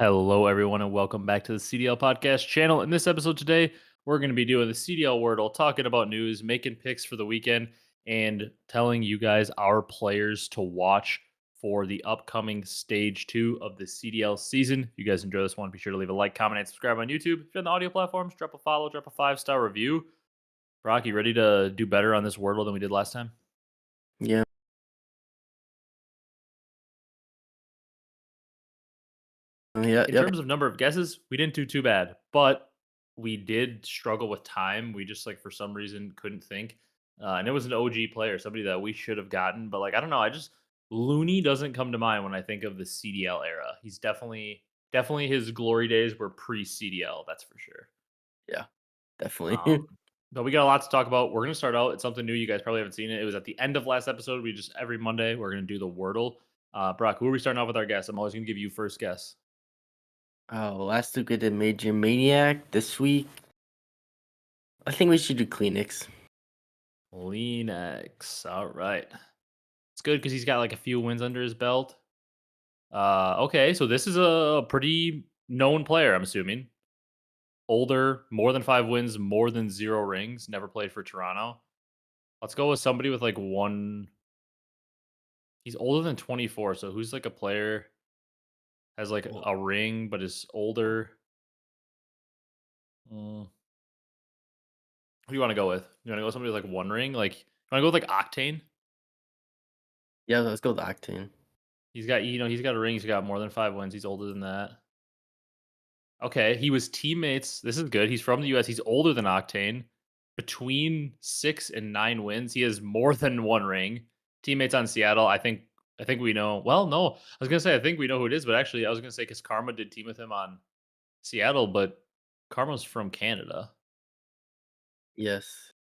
Hello, everyone, and welcome back to the CDL Podcast channel. In this episode today, we're going to be doing the CDL Wordle, talking about news, making picks for the weekend, and telling you guys our players to watch for the upcoming stage 2 of the CDL season. If you guys enjoy this one, be sure to leave a like, comment, and subscribe on YouTube. If you're on the audio platforms, drop a follow, drop a 5-star review. Brock, you ready to do better on this Wordle than we did last time? Yeah. Yeah, In yep. terms of number of guesses, we didn't do too bad, but we did struggle with time. We just for some reason couldn't think. And it was an OG player, somebody that we should have gotten, but I don't know. I just Looney doesn't come to mind when I think of the CDL era. He's definitely his glory days were pre CDL. That's for sure. Yeah, definitely. Um, but we got a lot to talk about. We're gonna start out. It's something new. You guys probably haven't seen it. It was at the end of last episode. We just every Monday we're gonna do the Wordle. Brock, who are we starting off with our guess? I'm always gonna give you first guess. Oh, last week I did Major Maniac. This week, I think we should do Kleenex. Lean X. All right. It's good because he's got like a few wins under his belt. Okay, so this is a pretty known player, I'm assuming. Older, more than 5 wins, more than 0 rings, never played for Toronto. Let's go with somebody with like one. He's older than 24, so who's like a player has like Well, a ring but is older? Who do you want to go with? You want to go with somebody with like one ring? Like, you want to go with like Octane? yeah, let's go with Octane. He's got a ring. He's got more than 5 wins. He's older than that. Okay, he was teammates. This is good. He's from the US. He's older than Octane. Between 6 and 9 wins, he has more than 1 ring. Teammates on Seattle. I think we know. Well, no. I was going to say I think we know who it is, but actually I was going to say cuz Karma did team with him on Seattle, but Karma's from Canada. Yes.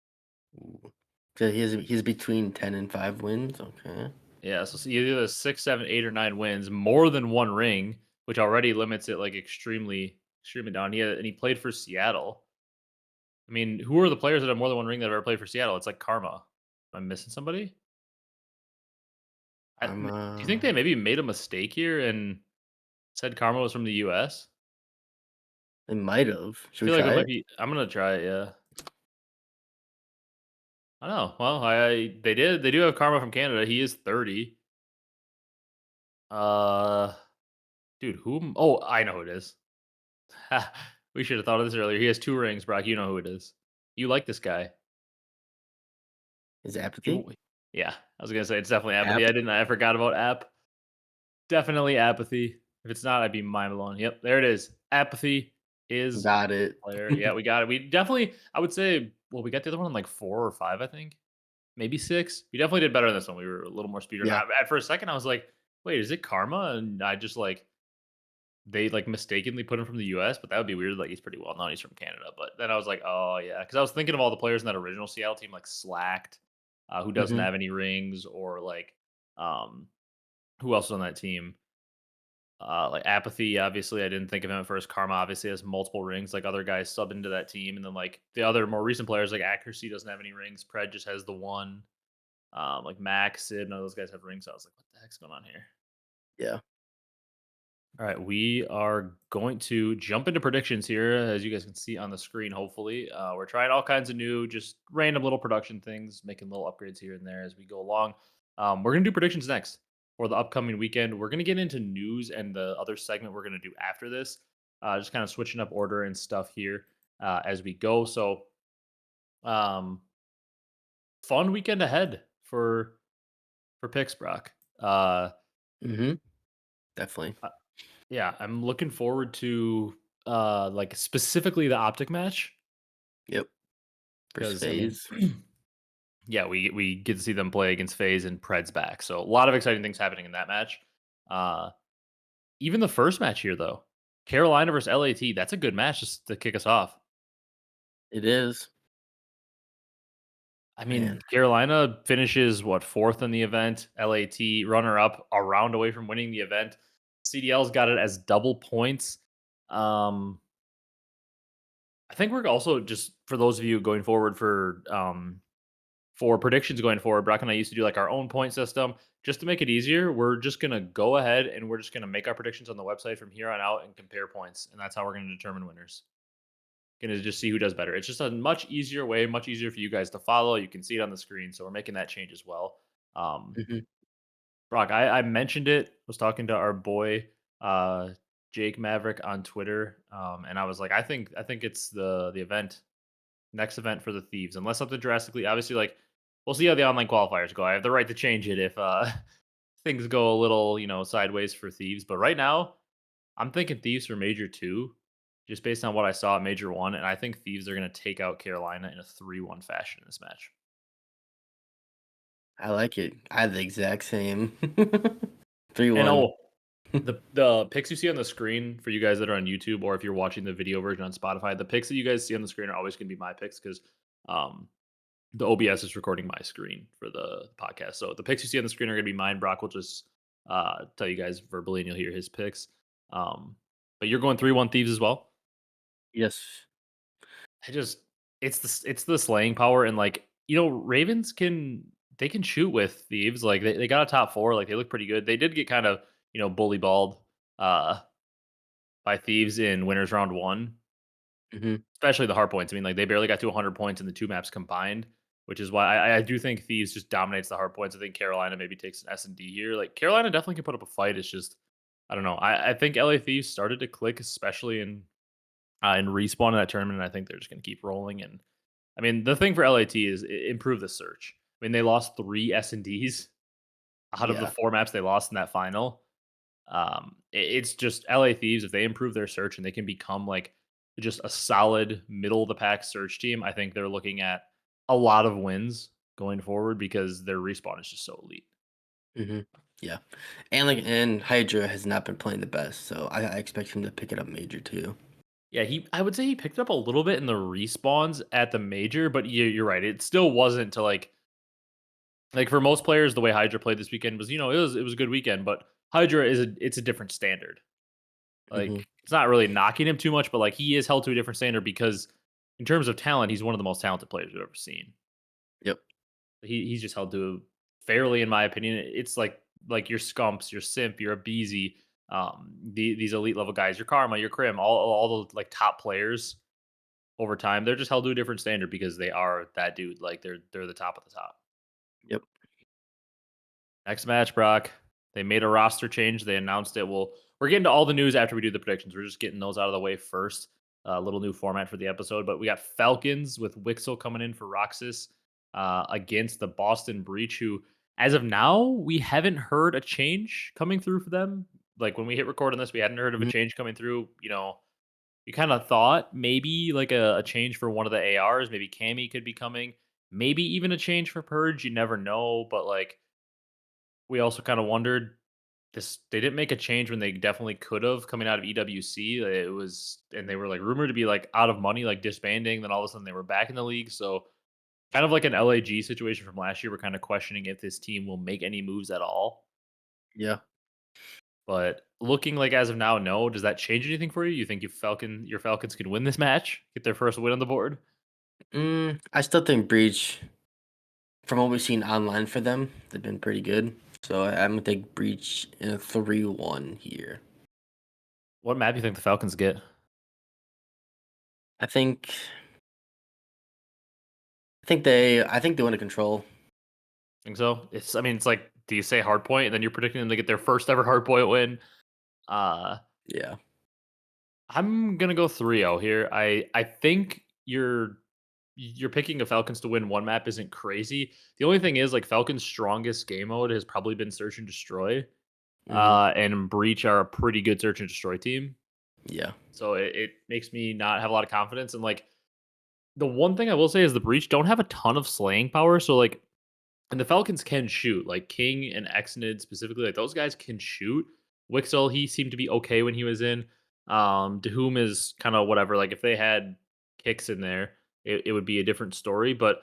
Ooh. So he's between 10 and 5 wins. Okay. Yeah, so see either 6, 7, 8 or 9 wins, more than 1 ring, which already limits it like extremely down. He played for Seattle. I mean, who are the players that have more than 1 ring that have ever played for Seattle? It's like Karma. Am I missing somebody? I'm Do you think they maybe made a mistake here and said Karma was from the US? They might have. I Should we feel like it try might it? be. I'm gonna try it. Yeah. I don't know. Well, they do have Karma from Canada. He is 30. Uh, dude, who? Oh, I know who it is. We should have thought of this earlier. He has 2 rings, Brock. You know who it is. You like this guy. Is it Apathy? You, yeah. I was gonna say it's definitely apathy. App. I forgot about app. Definitely apathy. If it's not, I'd be mind blown. Yep, there it is. Apathy is Got it. player. Yeah, we got it. We definitely, I would say, well, we got the other one in like 4 or 5, I think, maybe 6. We definitely did better than this one. We were a little more speeder. And Yeah. for a second, I was like, wait, is it Karma? And I just they mistakenly put him from the US, but that would be weird. Like he's pretty well known. He's from Canada. But then I was like, oh yeah, because I was thinking of all the players in that original Seattle team, like Slacked, who doesn't Hmm. have any rings, or like um, who else is on that team? Like Apathy, obviously, I didn't think of him at first. Karma obviously has multiple rings, like other guys sub into that team, and then like the other more recent players, like Accuracy doesn't have any rings. Pred just has the one. Like Max, Sid, none of those guys have rings. So I was like, what the heck's going on here? Yeah. All right, we are going to jump into predictions here, as you guys can see on the screen. Hopefully, we're trying all kinds of new, just random little production things, making little upgrades here and there as we go along. We're gonna do predictions next for the upcoming weekend. We're gonna get into news and the other segment we're gonna do after this. Just kind of switching up order and stuff here as we go. So, um, fun weekend ahead for picks, Brock. Hmm. Definitely. Uh, yeah, I'm looking forward to like specifically the OpTic match Yep. First because I mean, phase. yeah, we get to see them play against Faze and Pred's back, so a lot of exciting things happening in that match. Uh, even the first match here though, Carolina versus LAT, that's a good match just to kick us off. It is. I Man. mean, Carolina finishes what, fourth in the event. LAT runner up, a round away from winning the event. CDL's got it as double points. Um, I think we're also just for those of you going forward for predictions going forward, Brock and I used to do like our own point system just to make it easier. We're just gonna go ahead and we're just gonna make our predictions on the website from here on out and compare points, and that's how we're gonna determine winners. Gonna just see who does better. It's just a much easier way, much easier for you guys to follow. You can see it on the screen, so we're making that change as well. Um, Mhm. Brock, I mentioned it. Was talking to our boy uh, Jake Maverick on Twitter, and I was like, I think it's the event next event for the thieves, unless something drastically. Obviously, like we'll see how the online qualifiers go. I have the right to change it if things go a little sideways for thieves. But right now, I'm thinking thieves for major two, just based on what I saw at major one, and I think thieves are going to take out Carolina in a 3-1 fashion in this match. I like it. I have the exact same. And 3-1. oh, the pics you see on the screen for you guys that are on YouTube, or if you're watching the video version on Spotify, the pics that you guys see on the screen are always going to be my picks because um, the OBS is recording my screen for the podcast. So the pics you see on the screen are going to be mine. Brock will just tell you guys verbally, and you'll hear his picks. Um, but you're going 3-1 thieves as well. Yes. I just it's the slaying power, and like Ravens can shoot with thieves. Like they got a top four. Like they look pretty good. They did get kind of bully balled uh by thieves in winners round one, Mhm. especially the hard points. I mean, like they barely got to 100 points in the two maps combined, which is why I do think thieves just dominates the hard points. I think Carolina maybe takes an S&D here. Like Carolina definitely can put up a fight. It's just I don't know. I think LA Thieves started to click, especially in respawn in that tournament. And I think they're just going to keep rolling. And I mean, the thing for LAT is improve the search. I mean, they lost 3 S&Ds out of the Yeah. 4 maps they lost in that final. It's just LA Thieves. If they improve their search and they can become like just a solid middle of the pack search team, I think they're looking at a lot of wins going forward because their respawn is just so elite. Mhm. Yeah. And Hydra has not been playing the best, so I expect him to pick it up major too. Yeah, I would say he picked up a little bit in the respawns at the major, but you're right. It still wasn't to like for most players, the way Hydra played this weekend was, it was a good weekend, but Hydra it's a different standard. Mhm. Like it's not really knocking him too much, but like he is held to a different standard because in terms of talent, he's one of the most talented players we've ever seen. Yep. He's just held to fairly, in my opinion. It's like your Scumps, your Simp, your Abeezy, these elite level guys, your Karma, your Crim, all the like top players over time, they're just held to a different standard because they are that dude. Like they're the top of the top. Yep. Next match, Brock. They made a roster change. They announced it. We're getting to all the news after we do the predictions. We're just getting those out of the way first. A little new format for the episode, but we got Falcons with Wixel coming in for Roxas against the Boston Breach, who, as of now, we haven't heard a change coming through for them. Like when we hit record on this, we hadn't heard of a Mhm. change coming through. You kind of thought maybe like a change for one of the ARs, maybe Cammy could be coming, maybe even a change for Purge. You never know, but like we also kind of wondered this. They didn't make a change when they definitely could have coming out of EWC. It was, and they were like rumored to be like out of money, like disbanding. Then all of a sudden they were back in the league. So kind of like an LAG situation from last year. We're kind of questioning if this team will make any moves at all. Yeah. But looking like as of now, no. Does that change anything for you? You think your Falcons could win this match, get their first win on the board? I still think Breach, from what we've seen online for them, they've been pretty good. So I'm gonna take Breach in a 3-1 here. What map do you think the Falcons get? I think I think they want to control. Think so? I mean, it's like, do you say hard point and then you're predicting them to get their first ever hard point win? Uh Yeah. I'm gonna go 3-0 here. I think you're picking the Falcons to win one map isn't crazy. The only thing is like Falcons' strongest game mode has probably been search and destroy. Mhm. And Breach are a pretty good search and destroy team. Yeah. So it makes me not have a lot of confidence. And like the one thing I will say is the Breach don't have a ton of slaying power. So like and the Falcons can shoot, like King and Exnid specifically, like those guys can shoot. Wixel, he seemed to be okay when he was in. Dehum is kind of whatever. Like if they had kicks in there, it would be a different story. But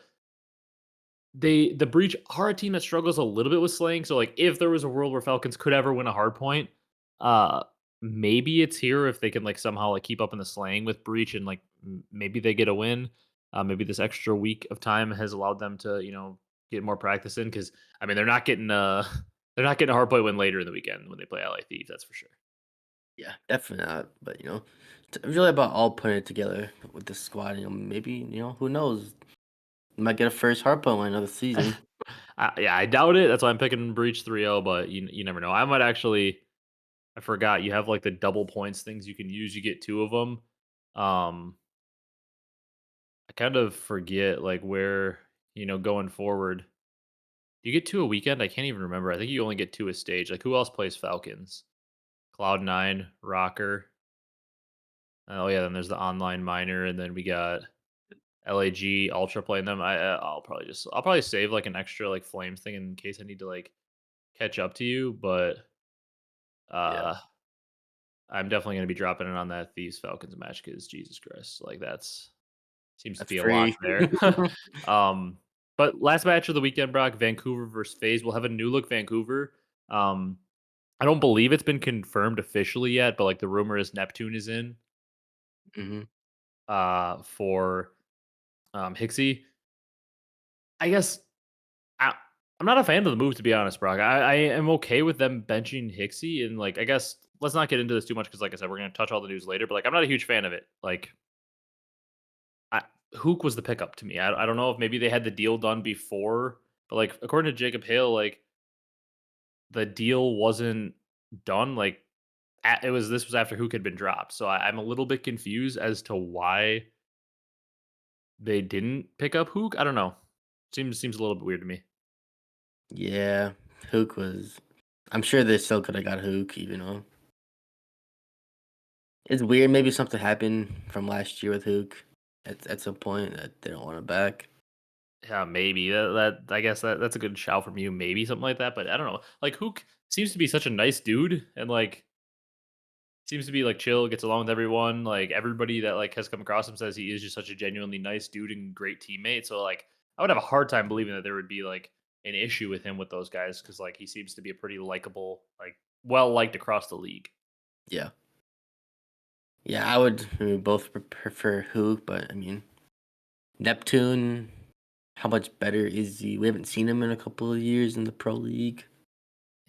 the Breach are a team that struggles a little bit with slaying. So like if there was a world where Falcons could ever win a hard point, uh maybe it's here if they can like somehow like keep up in the slaying with Breach and like maybe they get a win. Maybe this extra week of time has allowed them to, get more practice in because I mean they're not getting they're not getting a hard play win later in the weekend when they play LA Thieves. That's for sure. Yeah, definitely not. But it's really about all putting it together with the squad. Maybe who knows? We might get a first hard point win of the season. Yeah, I doubt it. That's why I'm picking Breach 3-0, but you never know. I might actually. I forgot you have like the double points things you can use. You get two of them. Um, I kind of forget like where going forward. Do you get two a weekend? I can't even remember. I think you only get two a stage. Like who else plays Falcons? Cloud9, Rocker. Oh yeah, then there's the online miner, and then we got LAG Ultra playing them. I'll probably save like an extra like flames thing in case I need to like catch up to you, but Yeah, uh I'm definitely gonna be dropping in on that Thieves Falcons match because Jesus Christ, like that's seems to that's be a lot free. there. um, but last match of the weekend, Brock, Vancouver versus Faze. We'll have a new look Vancouver. Um, I don't believe it's been confirmed officially yet, but like the rumor is Neptune is in hmm for Hixie. I guess I, I'm not a fan of the move to be honest, Brock. I am okay with them benching Hixie and like I guess let's not get into this too much because like I said, we're gonna touch all the news later. But like I'm not a huge fan of it. Like I, Huke was the pickup to me. I don't know if maybe they had the deal done before, but like according to Jacob Hale, like the deal wasn't done. Like it was this was after Huke had been dropped. So I'm a little bit confused as to why they didn't pick up Huke. I don't know. Seems a little bit weird to me. Yeah, Hook was. I'm sure they still could have got Hook, even though it's weird. Maybe something happened from last year with Hook at some point that they don't want it back. Yeah, maybe that I guess that's a good shout from you. Maybe something like that, but I don't know. Like Huke seems to be such a nice dude, and like seems to be like chill, gets along with everyone. Like everybody that like has come across him says he is just such a genuinely nice dude and great teammate. So like I would have a hard time believing that there would be like an issue with him with those guys because like he seems to be a pretty likable, like well liked across the league. Yeah, yeah, I would both prefer Hook, but I mean Neptune. How much better is he? We haven't seen him in a couple of years in the pro league.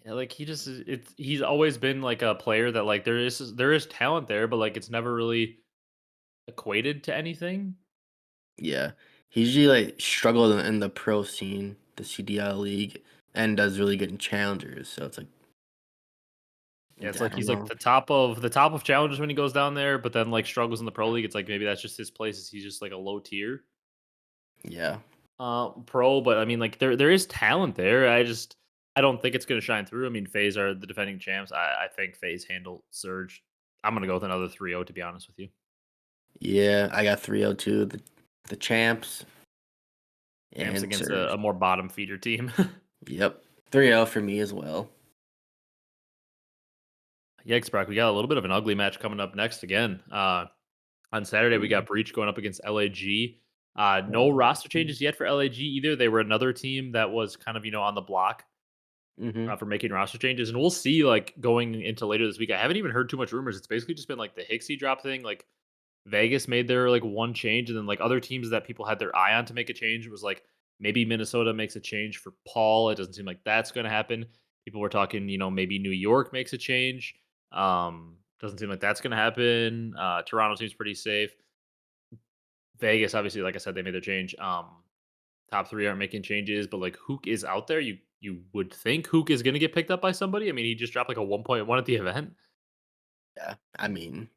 Yeah, like he just he's always been like a player that like there is talent there, but like it's never really equated to anything. Yeah, he usually like struggled in the pro scene, the CDL league, and does really good in challengers. So it's like, Yeah, it's I like don't he's like know. the top of challenges when he goes down there, but then like struggles in the pro league. It's like maybe that's just his place. Is he's just like a low tier Yeah, pro, but I mean like there is talent there. I don't think it's gonna shine through. I mean, Faze are the defending champs. I think Faze handle Surge. I'm gonna go with another 3-0 to be honest with you. yeah, I got 302, the champs Champs and against Surge. a more bottom feeder team. Yep, 3-0 for me as well. Yikes, Brock. We got a little bit of an ugly match coming up next again. On Saturday, we got Ooh. Breach going up against LAG. No roster changes yet for LAG either. They were another team that was kind of, on the block Mm-hmm. for making roster changes. And we'll see, like, going into later this week. I haven't even heard too much rumors. It's basically just been like the Hixie drop thing. Like, Vegas made their like one change, and then like other teams that people had their eye on to make a change was like maybe Minnesota makes a change for Paul. It doesn't seem like that's going to happen. People were talking, maybe New York makes a change. Doesn't seem like that's going to happen. Toronto seems pretty safe. Vegas, obviously, like I said, they made their change. Top three aren't making changes, but like Hook is out there. You would think Hook is going to get picked up by somebody. I mean, he just dropped like a 1.1 at the event. Yeah, I mean,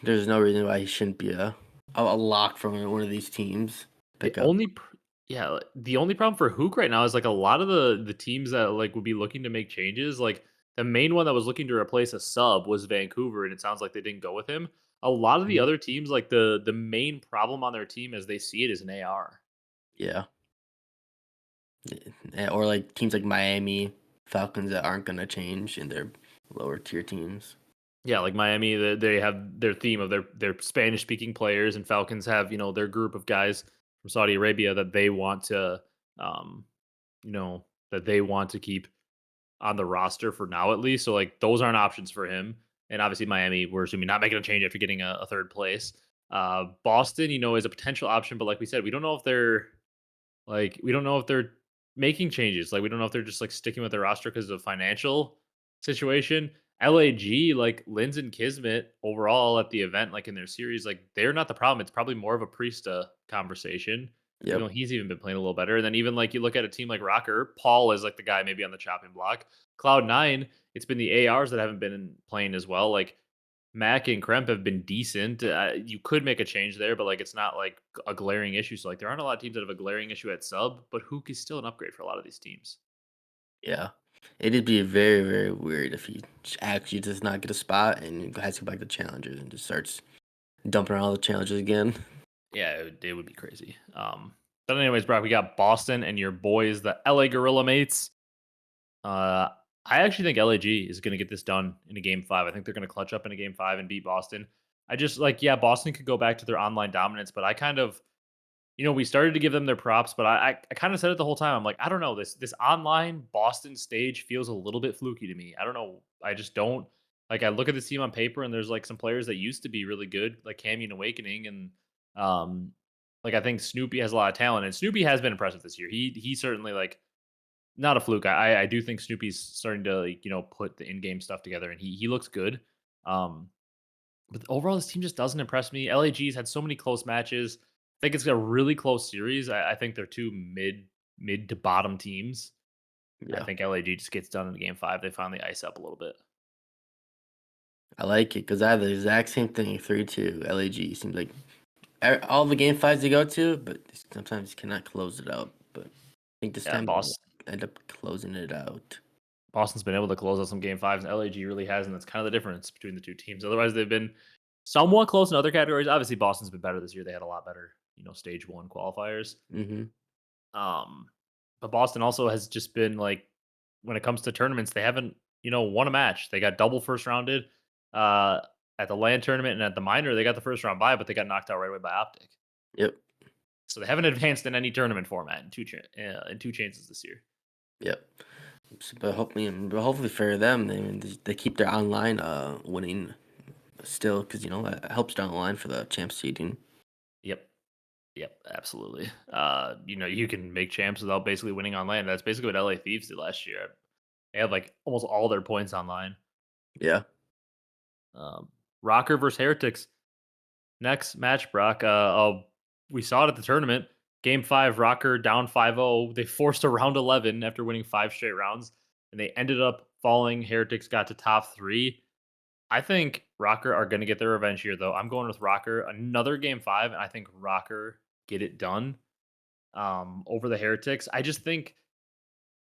there's no reason why he shouldn't be a lock from one of these teams. The Pick up. only yeah, the only problem for Hook right now is like a lot of the teams that like would be looking to make changes, like the main one that was looking to replace a sub was Vancouver, and it sounds like they didn't go with him. A lot of the Mhm. other teams, like the main problem on their team as they see it is an AR. Yeah. Or like teams like Miami Falcons that aren't gonna change in their lower tier teams. Yeah, like Miami, they have their theme of their Spanish speaking players, and Falcons have their group of guys from Saudi Arabia that they want to, um, that they want to keep on the roster for now at least. So like those aren't options for him. And obviously Miami, we're assuming not making a change after getting a third place. Boston, is a potential option, but like we said, we don't know if they're Like, we don't know if they're making changes. Like, we don't know if they're just like sticking with their roster because of financial situation. LAG, like Linz and Kismet overall at the event, like in their series, like they're not the problem. It's probably more of a Priesta conversation, even Yep. though he's even been playing a little better. And then even like you look at a team like Rocker, Paul is like the guy maybe on the chopping block. Cloud9, it's been the ARs that haven't been playing as well. Like Mac and Kremp have been decent. You could make a change there, but like it's not like a glaring issue. So like there aren't a lot of teams that have a glaring issue at sub, but Huke is still an upgrade for a lot of these teams. Yeah. It'd be very, very weird if he actually does not get a spot and has to go back to challengers and just starts dumping all the challenges again. Yeah, it would be crazy. But anyways, Brock, we got Boston and your boys, the LA Gorilla Mates. Uh, I actually think LAG is going to get this done in a game five. I think they're going to clutch up in a game five and beat Boston. I just like, yeah, Boston could go back to their online dominance, but I kind of, we started to give them their props, but I kind of said it the whole time. I'm like, I don't know, this online Boston stage feels a little bit fluky to me. I don't know. I just don't like. I look at this team on paper, and there's like some players that used to be really good, like Cammy and Awakening, and um, like I think Snoopy has a lot of talent, and Snoopy has been impressive this year. He certainly like not a fluke. I do think Snoopy's starting to like, put the in game stuff together, and he looks good. Um, but overall, this team just doesn't impress me. LAG's had so many close matches. I think it's a really close series. I think they're two mid to bottom teams. I Yeah. think LAG just gets done in game five. They finally ice up a little bit. I like it because I have the exact same thing 3-2 LAG. Seems like all the game fives they go to, but sometimes cannot close it out. But I think this Yeah, time they'll end up closing it out. Boston's been able to close out some game fives, and LAG really hasn't. That's kind of the difference between the two teams. Otherwise, they've been somewhat close in other categories. Obviously, Boston's been better this year. They had a lot better, stage one qualifiers. Hmm. Um, but Boston also has just been like, when it comes to tournaments, they haven't, won a match. They got double first rounded uh, at the LAN tournament, and at the minor, they got the first round bye, but they got knocked out right away by OpTic. Yep. So they haven't advanced in any tournament format in two chances this year. Yep. But hopefully for them, they keep their online winning still because that helps down the line for the champ seeding. Yep. Yep, absolutely. You can make champs without basically winning on LAN. That's basically what LA Thieves did last year. They had like almost all their points online. Yeah. Rocker versus Heretics. Next match, Brock. We saw it at the tournament. Game five, Rocker down 5-0. They forced a round 11 after winning five straight rounds, and they ended up falling. Heretics got to top three. I think Rocker are going to get their revenge here, though. I'm going with Rocker. Another game five, and I think Rocker get it done over the Heretics. I just think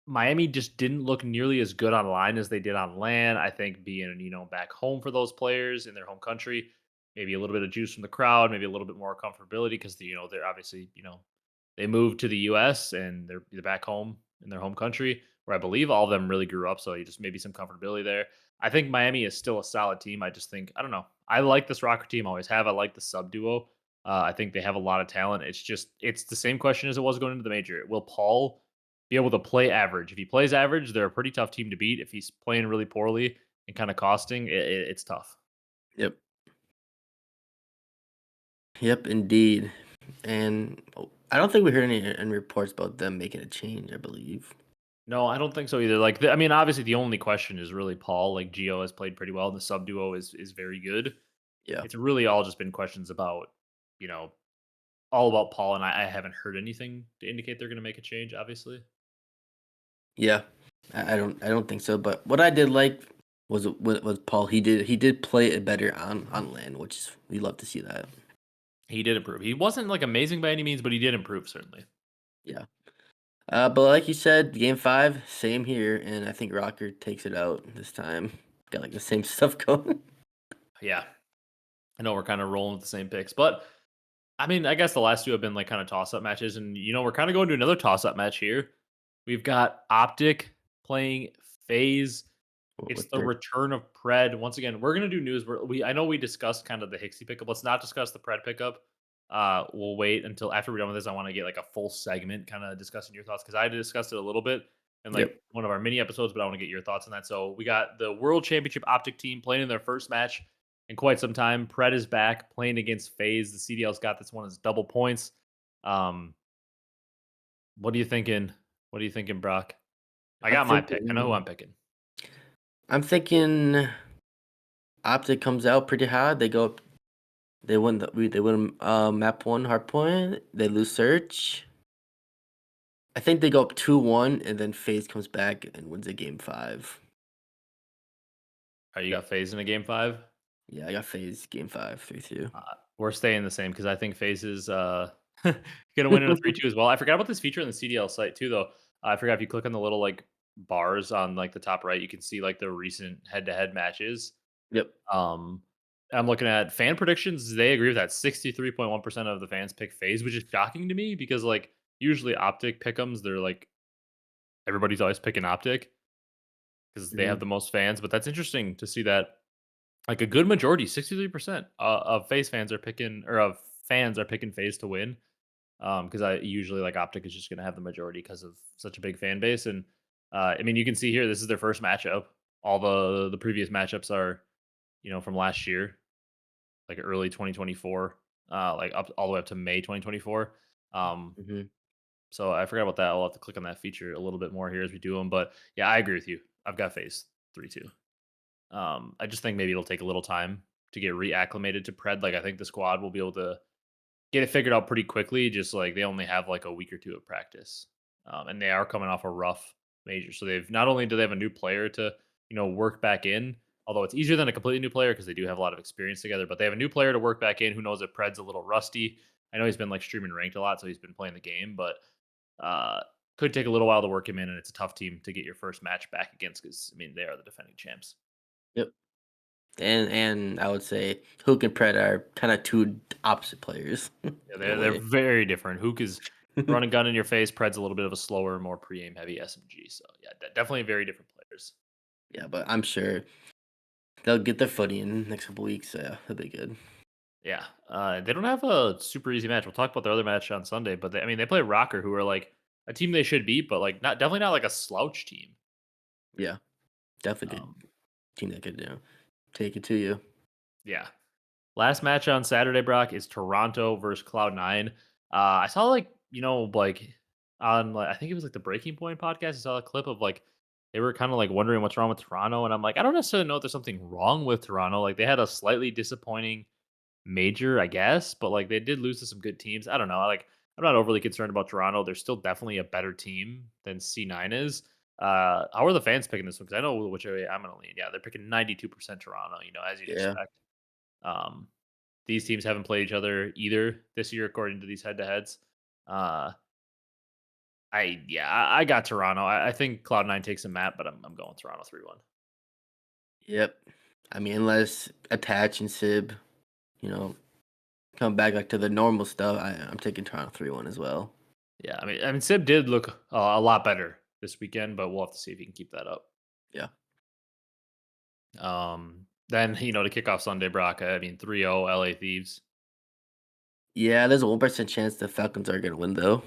Miami just didn't look nearly as good online as they did on LAN. I think being, back home for those players in their home country, maybe a little bit of juice from the crowd, maybe a little bit more comfortability because they're obviously, they moved to the US and they're back home in their home country where I believe all of them really grew up. So you just maybe some comfortability there. I think Miami is still a solid team. I just think, I don't know. I like this Rocker team, always have. I like the sub duo. I think they have a lot of talent. It's the same question as it was going into the major. Will Paul be able to play average? If he plays average, they're a pretty tough team to beat. If he's playing really poorly and kind of costing, it's tough. Yep. Yep. Indeed. And I don't think we heard any reports about them making a change. I believe. No, I don't think so either. Like, I mean, obviously, the only question is really Paul. Like, Geo has played pretty well, and the sub duo is very good. Yeah. It's really all just been questions about, you know, all about Paul, and I haven't heard anything to indicate they're going to make a change. Obviously, Yeah. I don't think so. But what I did like was Paul. He did play it better on land, which is we love to see that. he did improve. He wasn't like amazing by any means, but he did improve certainly. Yeah. But like you said, game five, same here, and I think Rocker takes it out this time. Got like the same stuff going. Yeah, I know we're kind of rolling with the same picks, but I mean, I guess the last two have been like kind of toss up matches, and we're kind of going to another toss up match here. We've got OpTic playing Faze. It's With the their return of Pred. Once again, we're gonna do news. I know we discussed kind of the Hixie pickup. Let's not discuss the Pred pickup. We'll wait until after we're done with this. I want to get like a full segment, kind of discussing your thoughts because I discussed it a little bit in like Yep. one of our mini episodes, but I want to get your thoughts on that. So we got the World Championship OpTic team playing in their first match in quite some time. Pred is back playing against FaZe. The CDL's got this one as double points. Um, What are you thinking? What are you thinking, Brock? I I'm got my pick. I know who thinking I'm picking. I'm thinking OpTic comes out pretty high. They go up. They win map one hard point. They lose search. I think they go up 2-1, and then Faze comes back and wins a game 5. All right, you got Faze in a game 5. Yeah, I got Faze game 5, 3-2. Uh, we're staying the same because I think Faze is gonna win in a 3-2 as well. I forgot about this feature on the CDL site too, though. I forgot if you click on the little like bars on like the top right, you can see like the recent head-to-head matches. Yep. Um, I'm looking at fan predictions. They agree with that. 63.1% of the fans pick Faze, which is shocking to me because like usually Optic pickums, they're like everybody's always picking Optic because they have Mhm. the most fans. But that's interesting to see that like a good majority, 63% of Faze fans are picking or of fans are picking Faze to win. Because I usually like Optic is just going to have the majority because of such a big fan base. And I mean, you can see here this is their first matchup. All the previous matchups are from last year, like early 2024, like up all the way up to May 2024. Um, Mhm. so I forgot about that. I'll have to click on that feature a little bit more here as we do them. But yeah, I agree with you. I've got Phase 3-2. I just think maybe it'll take a little time to get reacclimated to Pred. Like I think the squad will be able to get it figured out pretty quickly. Just like they only have like a week or two of practice, and they are coming off a rough major. So they've not only do they have a new player to work back in, although it's easier than a completely new player because they do have a lot of experience together. But they have a new player to work back in who knows that Pred's a little rusty. I know he's been like streaming ranked a lot, so he's been playing the game, but uh, could take a little while to work him in, and it's a tough team to get your first match back against because I mean they are the defending champs. Yep. And I would say Hook and Pred are kind of two opposite players Yeah, in a they're way. very different. Hook is run and gun in your face. Pred's a little bit of a slower, more pre-aim heavy SMG. So yeah, definitely very different players. Yeah, but I'm sure they'll get their footing in next couple weeks. So yeah, that'll be good. Yeah, they don't have a super easy match. We'll talk about their other match on Sunday, but I mean they play Rocker, who are like a team they should beat, but like not definitely not like a slouch team. Yeah, definitely good Um, team that could take it to you. yeah. Last match on Saturday, Brock, is Toronto versus Cloud9. I saw like on like I think it was like the Breaking Point podcast. I saw a clip of like they were kind of like wondering what's wrong with Toronto, and I'm like, I don't necessarily know if there's something wrong with Toronto. Like they had a slightly disappointing major, I guess, but like they did lose to some good teams. I don't know. Like I'm not overly concerned about Toronto. They're still definitely a better team than C9 is. How are the fans picking this one? Because I know which way I'm gonna lean. Yeah, they're picking 92% Toronto. As you'd Yeah. expect. Um, these teams haven't played each other either this year, according to these head-to-heads. Uh, I got Toronto. I think Cloud9 takes a map, but I'm going Toronto 3-1. Yep. I mean, unless attach and sib, you know, come back like to the normal stuff, I'm taking Toronto 3-1 as well. Yeah, I mean, Sib did look a lot better this weekend, but we'll have to see if he can keep that up. Yeah. Then to kick off Sunday, Brock. I mean, 3-0 LA Thieves. Yeah, there's a 1% chance the Falcons are gonna win though.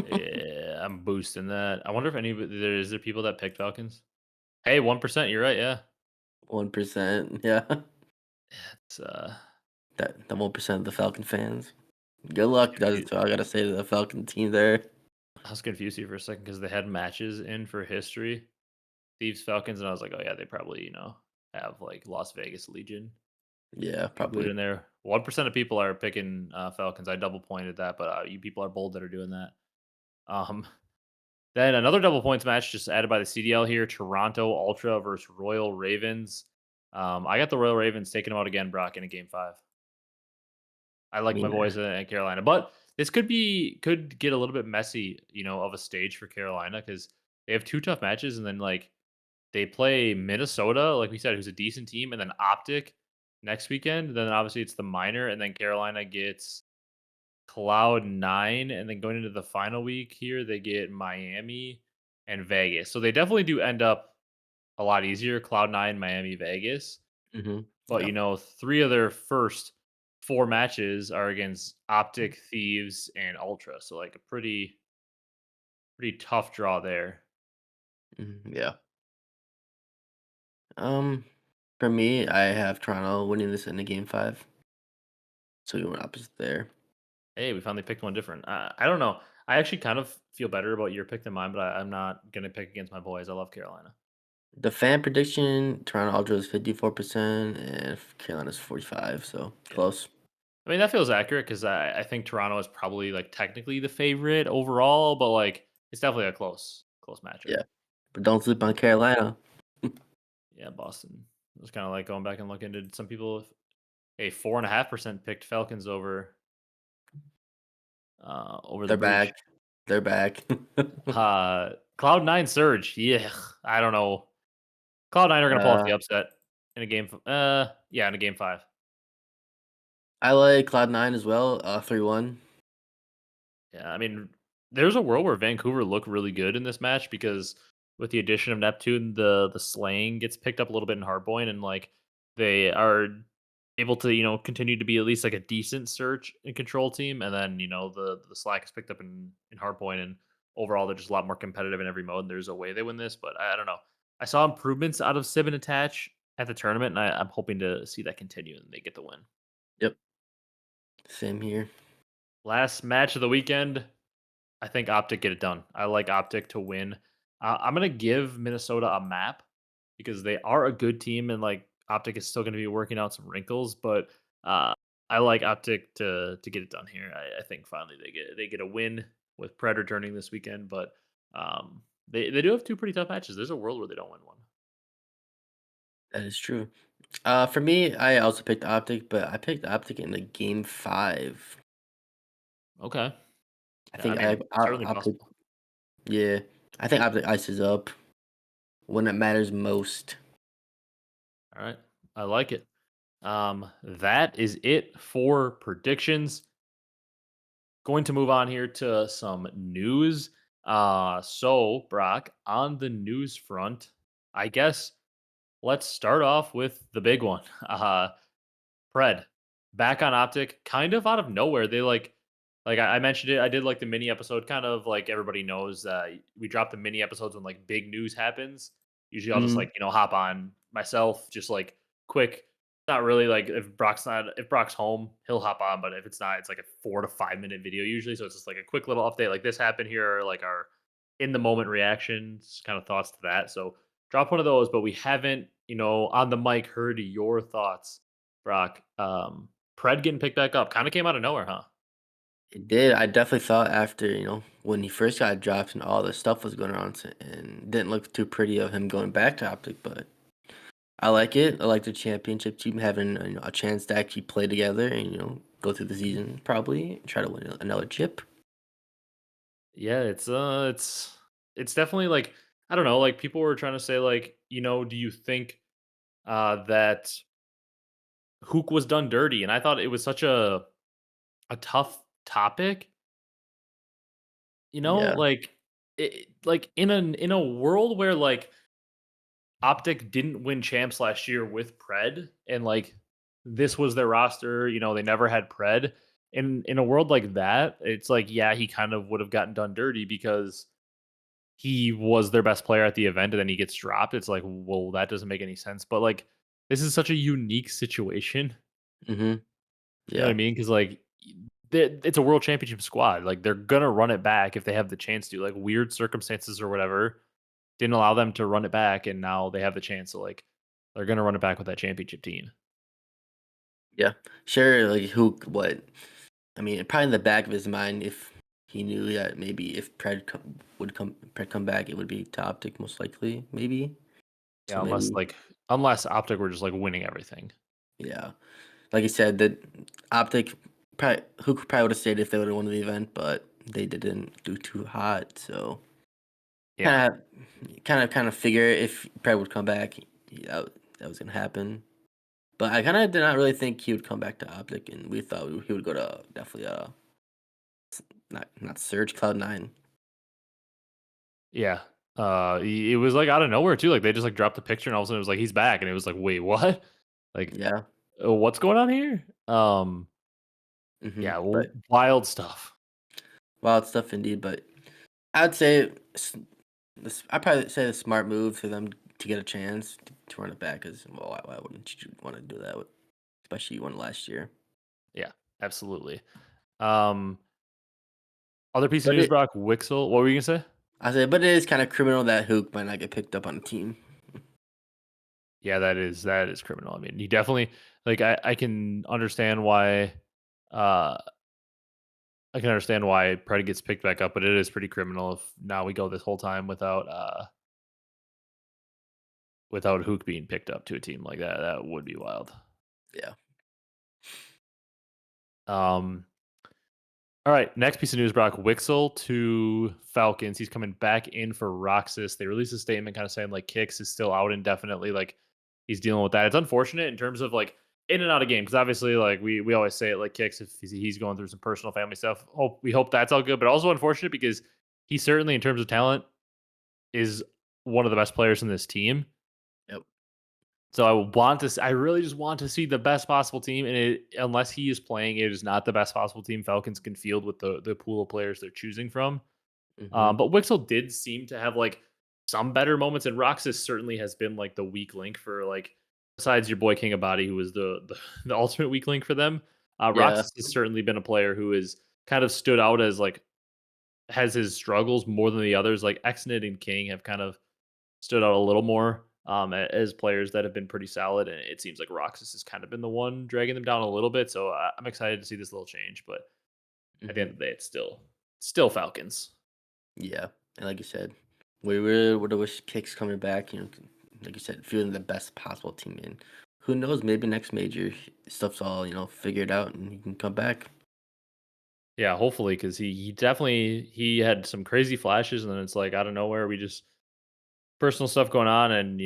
Yeah, I'm boosting that. I wonder if is there people that picked Falcons. Hey, 1%. You're right. Yeah, 1%. Yeah. it's That the 1% of the Falcon fans. Good luck. That's all I gotta say to the Falcon team there. I was confused here for a second because they had matches in for history, Thieves Falcons, and I was like, oh yeah, they probably have like Las Vegas Legion Yeah, included probably. in there. 1% of people are picking Falcons. I double pointed that, but you people are bold that are doing that. Um, then another double points match just added by the CDL here: Toronto Ultra versus Royal Ravens. I got the Royal Ravens taking them out again, Brock, in a game 5. I I like my mean, boys in Carolina, but this could get a little bit messy, of a stage for Carolina because they have 2 tough matches, and then like they play Minnesota, like we said, who's a decent team, and then Optic next weekend. Then obviously it's the minor, and then Carolina gets Cloud9, and then going into the final week here, they get Miami and Vegas. So they definitely do end up a lot easier. Cloud9, Miami, Vegas. But, yeah. 3 of their first 4 matches are against Optic, Thieves, and Ultra, so, like, a pretty tough draw there. Yeah. Um, for me, I have Toronto winning this in the game 5. So we went opposite there. Hey, we finally picked one different. I don't know. I actually kind of feel better about your pick than mine, but I'm not gonna pick against my boys. I love Carolina. The fan prediction, Toronto Ultra is 54% and Carolina's 45, so Yeah. close. I mean, that feels accurate because I think Toronto is probably like technically the favorite overall, but like it's definitely a close matchup. Yeah. But don't sleep on Carolina. Yeah, Boston. It was kind of like going back and looking at some people. A 4.5% picked Falcons over the They're Breach. back. They're back. Cloud9 Surge. Yeah, I don't know. Cloud9 are gonna pull off uh, the upset in a game. Yeah, in a game 5. I like Cloud9 as well, 3-1. Yeah, I mean, there's a world where Vancouver look really good in this match because with the addition of Neptune, the slaying gets picked up a little bit in Hardpoint, and like they are able to continue to be at least like a decent search and control team, and then the slack is picked up in Hardpoint, and overall they're just a lot more competitive in every mode. And there's a way they win this, but I don't know. I saw improvements out of Sib and Attach at the tournament, and I'm hoping to see that continue and they get the win. Yep. Same here. Last match of the weekend. I think OpTic get it done. I like OpTic to win. I'm gonna give Minnesota a map because they are a good team, and like OpTic is still gonna be working out some wrinkles, but uh, I like OpTic to get it done here. I think finally they get a win with Pred returning this weekend, but they do have two pretty tough matches. There's a world where they don't win one. That is true. For me, I also picked Optic, but I picked Optic in the game 5. Okay, I yeah, I think I mean certainly Optic, possible. yeah. I think Optic ices up when it matters most. All right, I like it. That is it for predictions. Going to move on here to some news. So Brock, on the news front, I guess let's start off with the big one. Pred back on Optic, kind of out of nowhere. They like I mentioned it. I did like the mini episode, kind of like everybody knows. We drop the mini episodes when like big news happens. Usually, I'll just Mhm. like hop on myself, just like quick. Not really like if Brock's home, he'll hop on. But if it's not, it's like a 4 to 5 minute video usually. So it's just like a quick little update. Like this happened here, or like our in the moment reactions, kind of thoughts to that. So drop one of those. But we haven't, on the mic heard your thoughts, Brock. Pred getting picked back up kind of came out of nowhere, huh? It did. I definitely thought after, when he first got dropped and all this stuff was going on, and didn't look too pretty of him going back to Optic, but I like it. I like the championship team having a chance to actually play together and go through the season probably try to win another chip. Yeah, it's definitely like I don't know, like people were trying to say like, do you think that Hook was done dirty? And I thought it was such a tough topic, Yeah, like like in a world where like Optic didn't win champs last year with Pred, and like this was their roster. They never had Pred. In a world like that, it's like yeah, he kind of would have gotten done dirty because he was their best player at the event, and then he gets dropped. It's like, well, that doesn't make any sense. But like, this is such a unique situation. mhm, You know what I yeah, mean? Because like, it's a world championship squad. Like they're gonna run it back if they have the chance to. Like weird circumstances or whatever didn't allow them to run it back, and now they have the chance to like they're gonna run it back with that championship team. yeah. Sure, like who what I mean, probably in the back of his mind, if he knew that maybe if Pred come back, it would be to Optic most likely, maybe. So Yeah, unless maybe, like unless Optic were just like winning everything. yeah. Like you said, that Optic probably who probably would have stayed if they would have won the event, but they didn't do too hot. So Yeah, kind kind of figure if Pred would come back, that was gonna happen. But I kind of did not really think he would come back to Optic, and we thought he would go to definitely not Surge Cloud9. yeah. It was like out of nowhere too. Like they just like dropped the picture, and all of a sudden it was like he's back, and it was like, wait, what? Like Yeah. What's going on here? Yeah, But wild stuff. wild stuff indeed. But I'd say I'd probably say the smart move for them to get a chance to run it back is, well, why wouldn't you want to do that? Especially you won last year. Yeah, absolutely. Um, Other piece of But news, it Brock, Wixel. What were you gonna say? I said, but it is kind of criminal that Huke might not get picked up on the team. Yeah, that is criminal. I mean, he definitely like I can understand why uh I can understand why Predi gets picked back up, but it is pretty criminal if now we go this whole time without Hook being picked up to a team like that. That would be wild. Yeah. Um all right, next piece of news, Brock. Wixel to Falcons. He's coming back in for Roxas. They released a statement kind of saying like Hecz is still out indefinitely. Like he's dealing with that. It's unfortunate in terms of like in and out of game because obviously like we always say it like Hecz if he's going through some personal family stuff. We hope that's all good, but also unfortunate because he certainly in terms of talent is one of the best players in this team. Yep. So I really just want to see the best possible team, and unless he is playing, it is not the best possible team Falcons can field with the pool of players they're choosing from. Mhm. But Wixel did seem to have like some better moments, and Roxas certainly has been like the weak link for like besides your boy King Abadi, who was the ultimate weak link for them. Yeah. Roxas has certainly been a player who has kind of stood out as like has his struggles more than the others. Like Exnit and King have kind of stood out a little more as players that have been pretty solid, and it seems like Roxas has kind of been the one dragging them down a little bit. So I'm excited to see this little change, but at the end Mhm. of the day, it's still Falcons. Yeah. And like you said, we really would have wished Kicks coming back. Like you said, feeling the best possible team in. Who knows? Maybe next major stuff's all figured out, and he can come back. Yeah, hopefully, because he definitely he had some crazy flashes, and then it's like out of nowhere, we just personal stuff going on, and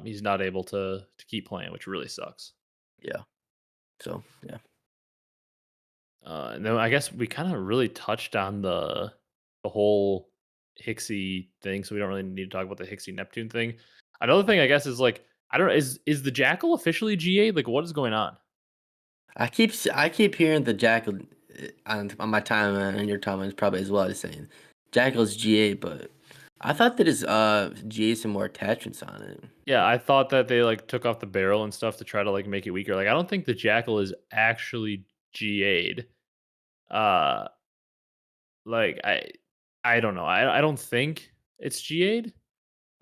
he's not able to keep playing, which really sucks. Yeah. So yeah. And then I guess we kind of really touched on the whole Hixie thing, so we don't really need to talk about the Hixie Neptune thing. Another thing, I guess, is like I don't know, is the Jackal officially GA? Like, what is going on? I keep hearing the Jackal on my timeline and your timeline probably as well as saying Jackal's GA, but I thought that his GA some more attachments on it. Yeah, I thought that they like took off the barrel and stuff to try to like make it weaker. Like, I don't think the Jackal is actually GA'd. Uh, like I don't know. I don't think it's GA'd.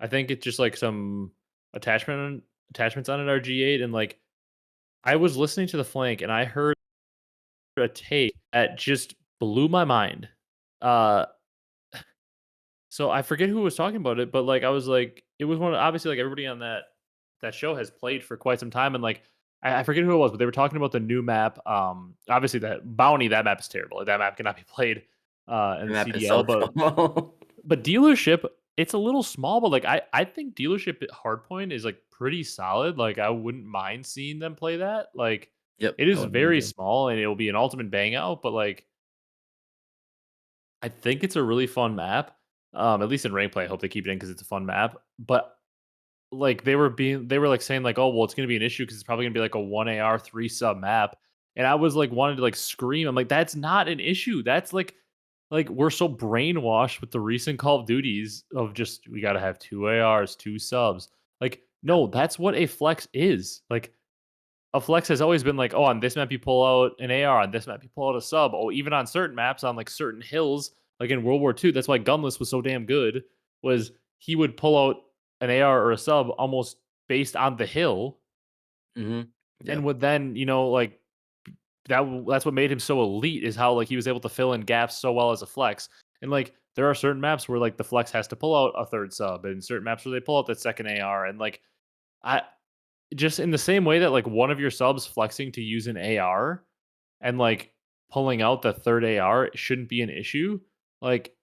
I think it's just like some attachments on it are GA'd, and like I was listening to the flank and I heard a take that just blew my mind. Uh, so I forget who was talking about it, but like I was like, it was one of obviously like everybody on that show has played for quite some time, and like I forget who it was, but they were talking about the new map. Obviously that Bounty that map is terrible. Like, that map cannot be played The in map is CDL, so but small. dealership it's a little small, but like I think dealership at hardpoint is like pretty solid. Like I wouldn't mind seeing them play that. Like Yep, it I is wouldn't very either. small and it'll be an ultimate bang out, but like I think it's a really fun map. At least in rank play, I hope they keep it in because it's a fun map. But like they were like saying like, oh well, it's gonna be an issue because it's probably gonna be like a 1 AR 3 sub map. And I was like wanted to like scream. I'm like, that's not an issue. That's like we're so brainwashed with the recent Call of Duties of just we gotta have 2 ARs, 2 subs. Like, no, that's what a flex is. Like a flex has always been like, oh, on this map you pull out an AR, on this map you pull out a sub. Oh, even on certain maps, on like certain hills, like in World War II, that's why Gunless was so damn good. Was he would pull out an AR or a sub almost based on the hill, Mhm. Yeah. and would then like that's what made him so elite is how like he was able to fill in gaps so well as a flex. And like there are certain maps where like the flex has to pull out a third sub, and certain maps where they pull out that second AR, and like I just in the same way that like one of your subs flexing to use an AR and like pulling out the third AR shouldn't be an issue. Like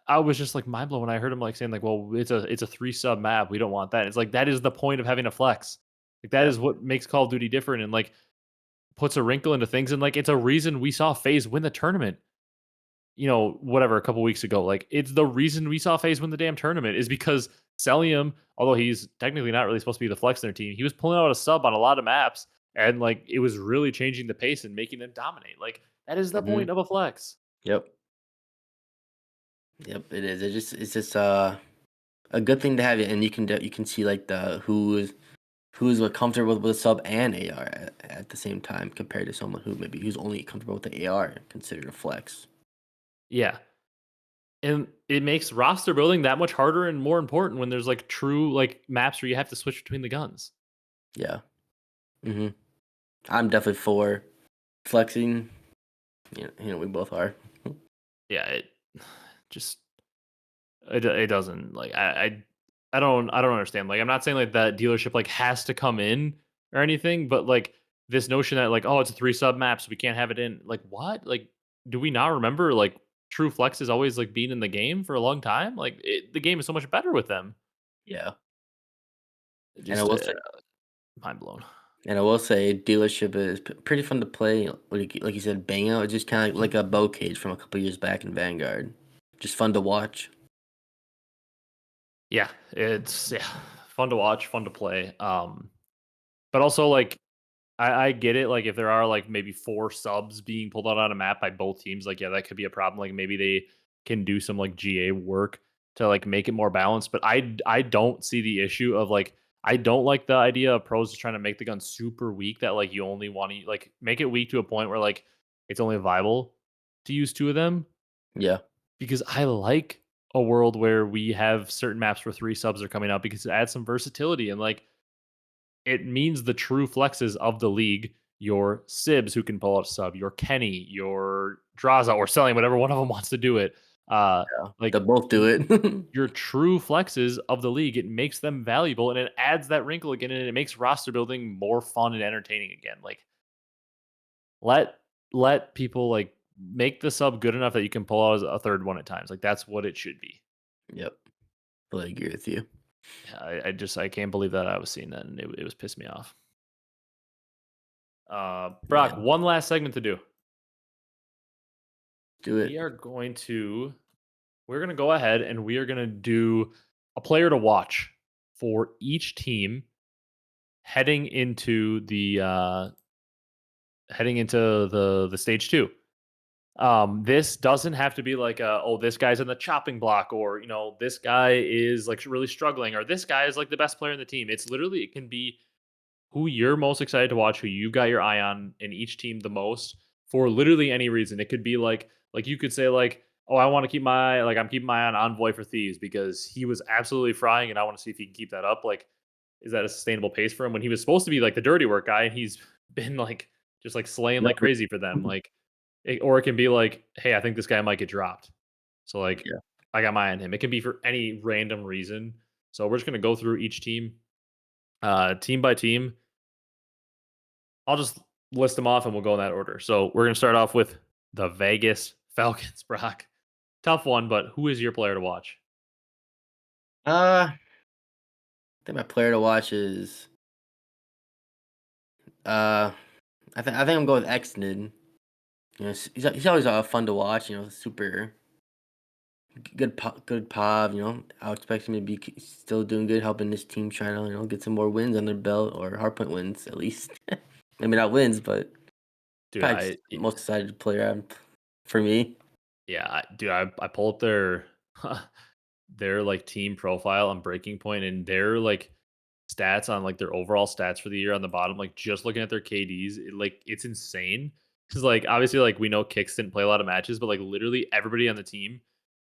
I was just like mind blown when I heard him like saying like, well, it's a 3 sub map. We don't want that. It's like that is the point of having a flex. Like that Yeah. is what makes Call of Duty different and like puts a wrinkle into things. And like it's a reason we saw Faze win the tournament. Whatever, a couple weeks ago. Like it's the reason we saw Faze win the damn tournament is because Celium, although he's technically not really supposed to be the flex in their team, he was pulling out a sub on a lot of maps, and like it was really changing the pace and making them dominate. Like that is the Mhm. point of a flex. Yep. Yep, it is. It's just a good thing to have it, and you can see like the who's what comfortable with sub and AR at the same time compared to someone who maybe who's only comfortable with the AR considered a flex. Yeah. And it makes roster building that much harder and more important when there's like true like maps where you have to switch between the guns. Yeah. hmm I'm definitely for flexing. We both are. Yeah, it just it doesn't like I don't understand. Like I'm not saying like that dealership like has to come in or anything, but like this notion that like oh it's a 3 sub map so we can't have it in like what? Like do we not remember like true flex has always like been in the game for a long time? Like the game is so much better with them. Yeah. It And I just will say, mind blown. dealership is pretty fun to play. Like you said, bang out. It's just kind of like a bow cage from a couple years back in Vanguard. Just fun to watch. Yeah, it's fun to watch, fun to play. But also like I get it. Like if there are like maybe 4 subs being pulled out on a map by both teams, like yeah, that could be a problem. Like maybe they can do some like GA work to like make it more balanced. But I don't see the issue of like I don't like the idea of pros just trying to make the gun super weak that like you only want to like make it weak to a point where like it's only viable to use 2 of them Yeah. because I like a world where we have certain maps where 3 subs are coming out because it adds some versatility and like it means the true flexes of the league, your Sibs who can pull out a sub, your Kenny, your Draza, or selling whatever one of them wants to do it. Uh, Yeah. like They'll both do it. your true flexes of the league, it makes them valuable and it adds that wrinkle again and it makes roster building more fun and entertaining again. Like let let people like make the sub good enough that you can pull out a third one at times. Like that's what it should be. Yep. Fully agree with you. Yeah, I just I can't believe that I was seeing that and it was pissing me off. Yeah. Brock, one last segment to do. Do We it. are going to we're going to go ahead and we are going to do a player to watch for each team heading into the stage 2. This doesn't have to be like oh this guy's in the chopping block or this guy is like really struggling or this guy is like the best player in the team. It's literally it can be who you're most excited to watch, who you've got your eye on in each team the most for literally any reason. It could be like you could say like, oh, I want to keep my like I'm keeping my eye on Envoy for Thieves because he was absolutely frying, and I want to see if he can keep that up. Like, is that a sustainable pace for him when he was supposed to be like the dirty work guy, and he's been like just like slaying like Never. crazy for them. Like, or it can be like, hey, I think this guy might get dropped, so like Yeah. I got my eye on him. It can be for any random reason. So we're just gonna go through each team, team by team. I'll just list them off and we'll go in that order. So we're going to start off with the Vegas Falcons, Brock. Tough one, but who is your player to watch? I think my player to watch is uh I think I'm going with Xnid. He's always fun to watch. Super good pov. I expect him to be still doing good, helping this team try to get some more wins on their belt or hardpoint wins at least. Maybe not wins, but Dude, probably just the most excited player for me. dude, I pull up their their like team profile on Breaking Point and their like stats on like their overall stats for the year on the bottom, like just looking at their KDs, like it's insane. Because like obviously like we know Kicks didn't play a lot of matches, but like literally everybody on the team,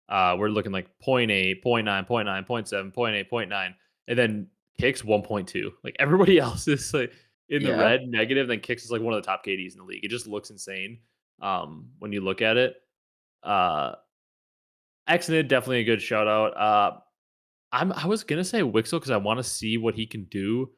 we're looking like point 0.8, point 0.9, point 0.9, point 0.7, point 0.8, point 0.9, and then Kicks 1.2. Like everybody else is like in the Yeah. red negative, then Kicks is like one of the top KDs in the league. It just looks insane when you look at it. Uh Xnid definitely a good shout out. I was gonna say Wixel because I want to see what he can do,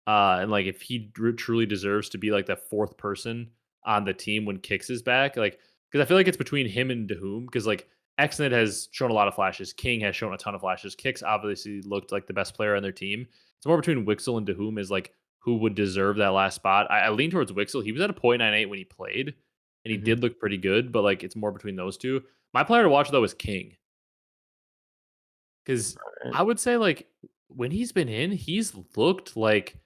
and like if he truly deserves to be like the 4th person on the team when Kicks is back. Like because I feel like it's between him and Dahoom because like Xnet has shown a lot of flashes, King has shown a ton of flashes, Kicks obviously looked like the best player on their team. It's more between Wixel and Dahoom is like who would deserve that last spot. I lean towards Wixel. He was at a 0.98 when he played, and he hmm did look pretty good, but like it's more between those two. My player to watch though is King. Because I would say, like, when he's been in, he's looked like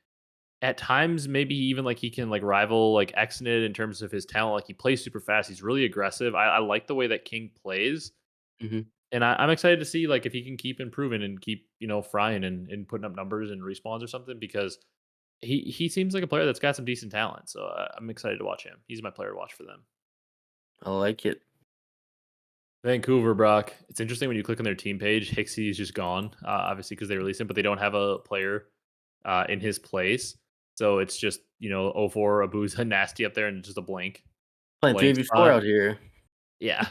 at times maybe even like he can like rival like Exnid in terms of his talent. Like he plays super fast. He's really aggressive. I like the way that King plays. hmm And I'm excited to see like if he can keep improving and keep, frying and putting up numbers and respawns or something because he seems like a player that's got some decent talent. So I'm excited to watch him. He's my player to watch for them. I like it. Vancouver, Brock. It's interesting when you click on their team page. Hecz is just gone, obviously because they released him, but they don't have a player in his place. So it's just O 04 Abuza nasty up there and just a Playing blank 3v4 spot. out here. Yeah.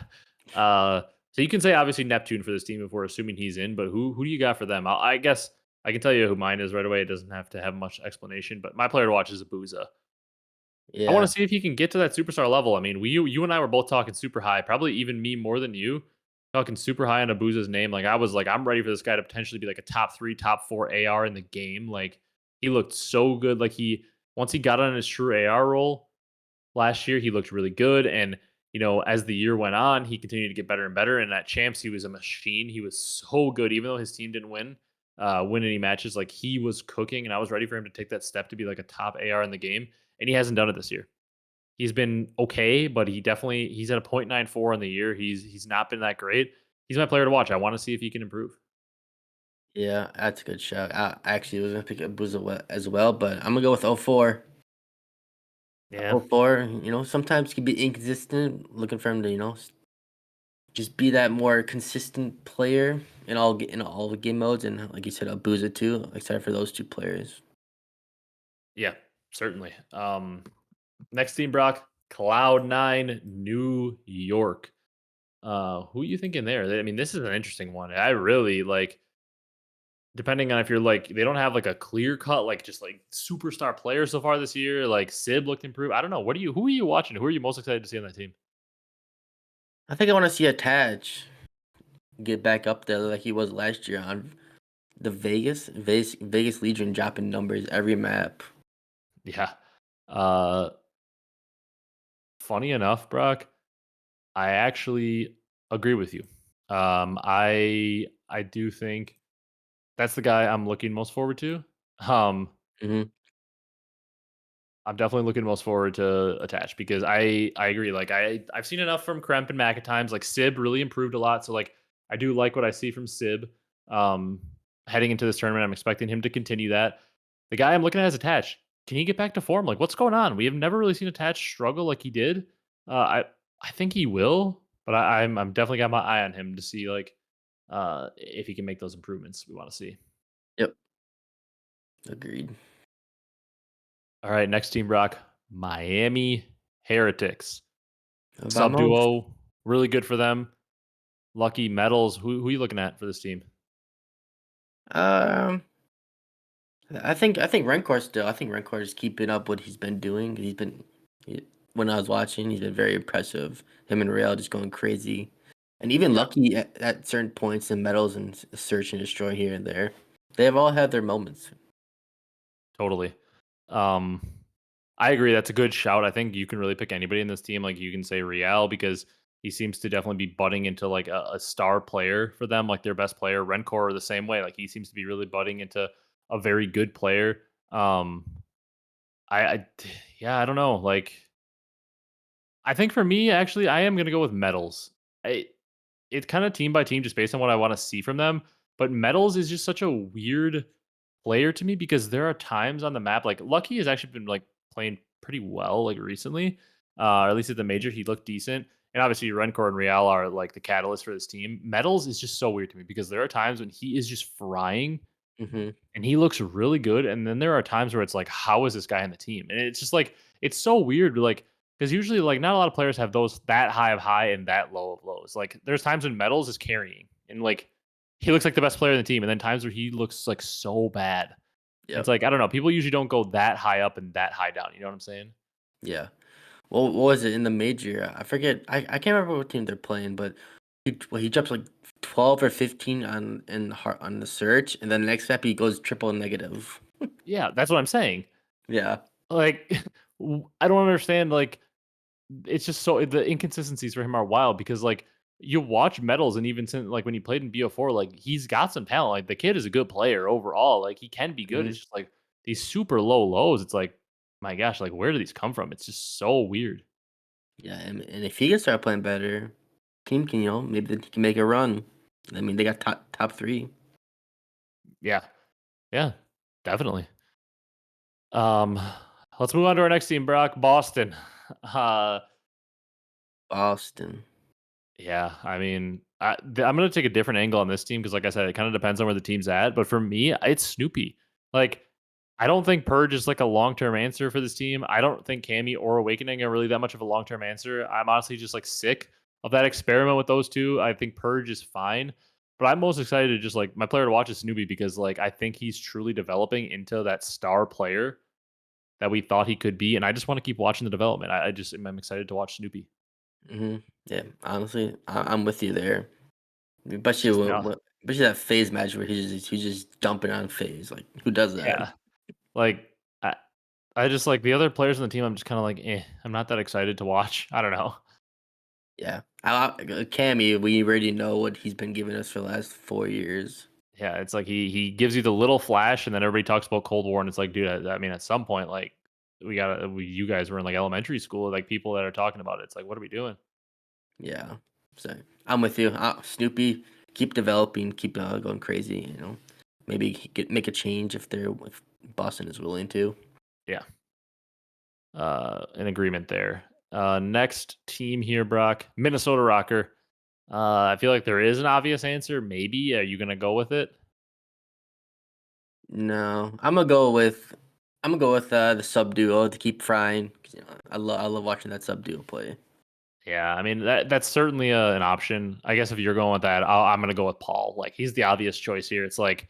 So you can say obviously Neptune for this team if we're assuming he's in, but who do you got for them? I guess I can tell you who mine is right away. It doesn't have to have much explanation, but my player to watch is Abuza. I want Yeah. to see if he can get to that superstar level. I mean, you and I were both talking super high, probably even me more than you, talking super high on Abuza's name. Like I was like, I'm ready for this guy to potentially be like a top 3, top 4 AR in the game. Like he looked so good. Like he once he got on his true AR role last year, he looked really good. And as the year went on, he continued to get better and better. And at champs, he was a machine. He was so good, even though his team didn't win any matches. Like he was cooking, and I was ready for him to take that step to be like a top AR in the game. And he hasn't done it this year. He's been okay, but he's at a 0.94 on the year. He's not been that great. He's my player to watch. I want to see if he can improve. Yeah, that's a good shout. I actually was gonna pick up as well, but I'm gonna go with 04. Yeah. 04, sometimes can be inconsistent. Looking for him to, just be that more consistent player in all the game modes, and like you said, Abuza too. Except for those two players. Yeah, certainly. Next team, Brock, Cloud9, New York. Who are you thinking there? I mean, this is an interesting one. I really like depending on if you're like they don't have like a clear cut, like just like superstar player so far this year. Like Sib looked improved. I don't know. Who are you watching? Who are you most excited to see on that team? I think I want to see Attach get back up there like he was last year on the Vegas Legion, dropping numbers every map. Yeah. Uh Funny enough, Brock, I actually agree with you. I do think that's the guy I'm looking most forward to. Um, Hmm. I'm definitely looking most forward to attach because I agree. Like I've seen enough from Kremp and Mac at times. Like Sib really improved a lot. So like I do like what I see from Sib. Um, Heading into this tournament, I'm expecting him to continue that. The guy I'm looking at is attach. Can he get back to form? Like what's going on? We have never really seen attach struggle like he did. I think he will, but I'm definitely got my eye on him to see like if he can make those improvements we want to see. Yep, agreed. All right, next team, Brock, Miami Heretics. Sub Vamos. duo, really good for them. Lucky medals. Who are you looking at for this team? Um, I think Rancor still. I think Rancor is keeping up what he's been doing. When I was watching, he's been very impressive. Him and Real just going crazy, and even Yeah, Lucky at certain points in medals and search and destroy here and there. They have all had their moments. totally. Um, I agree. That's a good shout. I think you can really pick anybody in this team. Like you can say Real because he seems to definitely be budding into like a star player for them, like their best player. Rencor the same way. Like he seems to be really budding into a very good player. Um, I yeah, I don't know. Like I think for me, actually, I am gonna go with medals. It's kind of team by team just based on what I want to see from them. But Metals is just such a weird player to me because there are times on the map like Lucky has actually been like playing pretty well like recently, or at least at the major he looked decent. And obviously Rencor and Real are like the catalyst for this team. Metals is just so weird to me because there are times when he is just frying Hmm. and he looks really good. And then there are times where it's like, how is this guy in the team? And it's just like it's so weird, like because usually like not a lot of players have those that high of high and that low of lows. Like there's times when Metals is carrying and like he looks like the best player in the team, and then times where he looks like so bad. And it's Yep. like I don't know. People usually don't go that high up and that high down. You know what I'm saying? Yeah. What was it in the major? I forget. I can't remember what team they're playing, but he drops like 12 or 15 on the search, and then the next step he goes triple negative. Yeah, that's what I'm saying. Yeah. Like I don't understand. Like it's just so the inconsistencies for him are wild because like you watch medals and even since like when he played in BO4, like he's got some talent. Like the kid is a good player overall. Like he can be good. Mhm. It's just like these super low lows. It's like my gosh, like where do these come from? It's just so weird. Yeah, and if he can start playing better, team can maybe he can make a run. I mean, they got top three. Yeah, yeah, definitely. Um, let's move on to our next team, Brock. Boston. Uh, Boston. Yeah, I mean, I'm gonna take a different angle on this team because, like I said, it kind of depends on where the team's at. But for me, it's Snoopy. Like, I don't think Purge is like a long term answer for this team. I don't think Cammy or Awakening are really that much of a long term answer. I'm honestly just like sick of that experiment with those two. I think Purge is fine, but I'm most excited to just like my player to watch is Snoopy because like I think he's truly developing into that star player that we thought he could be, and I just want to keep watching the development. I just I'm excited to watch Snoopy. Yeah, honestly, I'm with you there. It's Especially just no, especially that phase match where he's just dumping on phase. Like, who does that? yeah. Like, I I just like the other players on the team, I'm just kinda like, "Eh." I'm not that excited to watch. I don't know. Yeah, Cammy, we already know what he's been giving us for the last 4 years. Yeah, it's like he gives you the little flash, and then everybody talks about Cold War, and it's like, dude, I mean, at some point, like, you guys were in, like, elementary school, like, people that are talking about it. It's like, what are we doing? Yeah, so I'm with you. Snoopy, keep developing, keep going crazy. Maybe make a change if Boston is willing to. Yeah, in agreement there. Next team here, Brock, Minnesota Rocker. I feel like there is an obvious answer. Maybe. Are you gonna go with it? No, I'm gonna go with the sub duo to keep frying. 'Cause, I love watching that sub duo play. Yeah, I mean that's certainly an option. I guess if you're going with that, I'm gonna go with Paul. Like he's the obvious choice here. It's like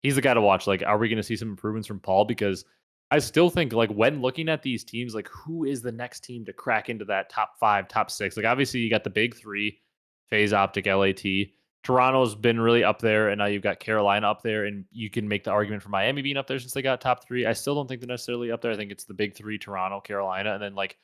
he's the guy to watch. Like, are we gonna see some improvements from Paul? Because I still think like when looking at these teams, like who is the next team to crack into that top five, top six? Like obviously you got the big three, Phase OpTic, LAT. Toronto's been really up there, and now you've got Carolina up there, and you can make the argument for Miami being up there since they got top three. I still don't think they're necessarily up there. I think it's the big three: Toronto, Carolina, and then like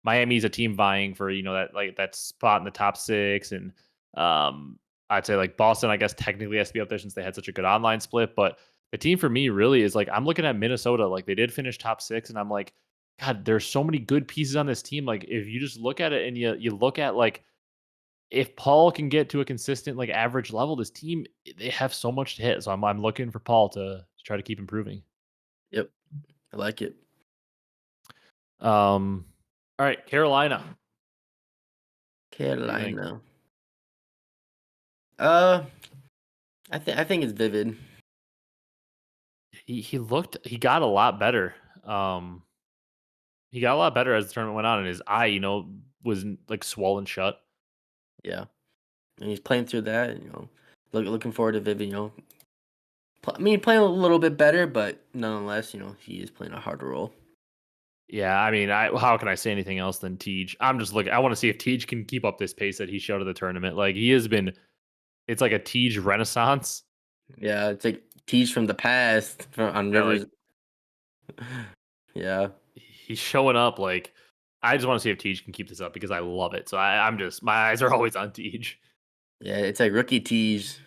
Miami's a team vying for that like that spot in the top six, and I'd say like Boston, I guess technically has to be up there since they had such a good online split. But the team for me really is like I'm looking at Minnesota, like they did finish top six, and I'm like, God, there's so many good pieces on this team. Like if you just look at it and you look at like if Paul can get to a consistent like average level, this team they have so much to hit. So I'm looking for Paul to try to keep improving. Yep, I like it. Um, all right, Carolina. What do you think? Carolina. Uh, I think it's vivid. He got a lot better. Um, he got a lot better as the tournament went on, and his eye, was like swollen shut. Yeah, and he's playing through that. Looking forward to vivid. Playing a little bit better, but nonetheless, he is playing a harder role. Yeah, I mean, how can I say anything else than Tej? I'm just looking. I want to see if Tej can keep up this pace that he showed at the tournament. Like he has been, it's like a Tej renaissance. Yeah, it's like tease from the past on Yeah, Rivers. like Yeah, he's showing up. Like I just want to see if Tej can keep this up because I love it. So I'm just my eyes are always on Tej. yeah, it's like rookie tease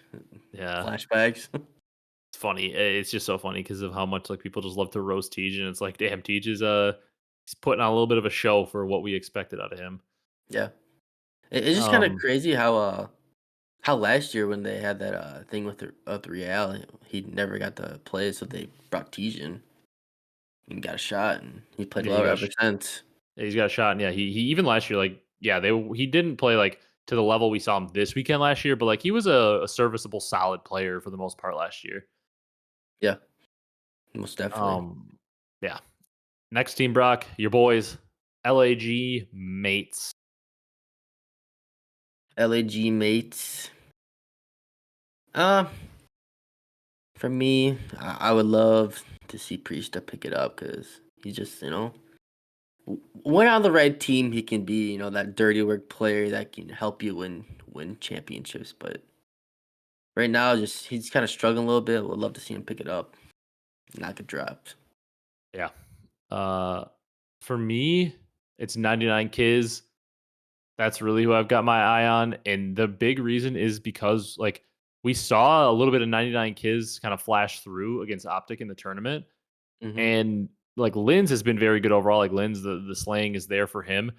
Yeah, flashbacks. it's funny. It's just so funny because of how much like people just love to roast Tej, and it's like, damn, Tej is he's putting on a little bit of a show for what we expected out of him. Yeah, it's just kind of Um, crazy how last year when they had that thing with Real, he never got to play, so they brought Teej in and got a shot, and he played yeah, he well got ever since. yeah, he's got a shot, and yeah, he even last year, like, yeah, he didn't play like to the level we saw him this weekend last year, but like he was a serviceable, solid player for the most part last year. Yeah, most definitely. Um, yeah. Next team, Brock, your boys, LAG mates. LAG mates. Uh, for me, I would love to see Priesta pick it up because he just, when on the right team, he can be, that dirty work player that can help you win championships. But right now, just he's kind of struggling a little bit. Would love to see him pick it up, not get dropped. Yeah. Uh, for me, it's 99 Kiz. That's really who I've got my eye on, and the big reason is because like we saw a little bit of 99 Kiz kind of flash through against OpTic in the tournament. Hmm. And like Linz has been very good overall. Like Linz, the slaying is there for him.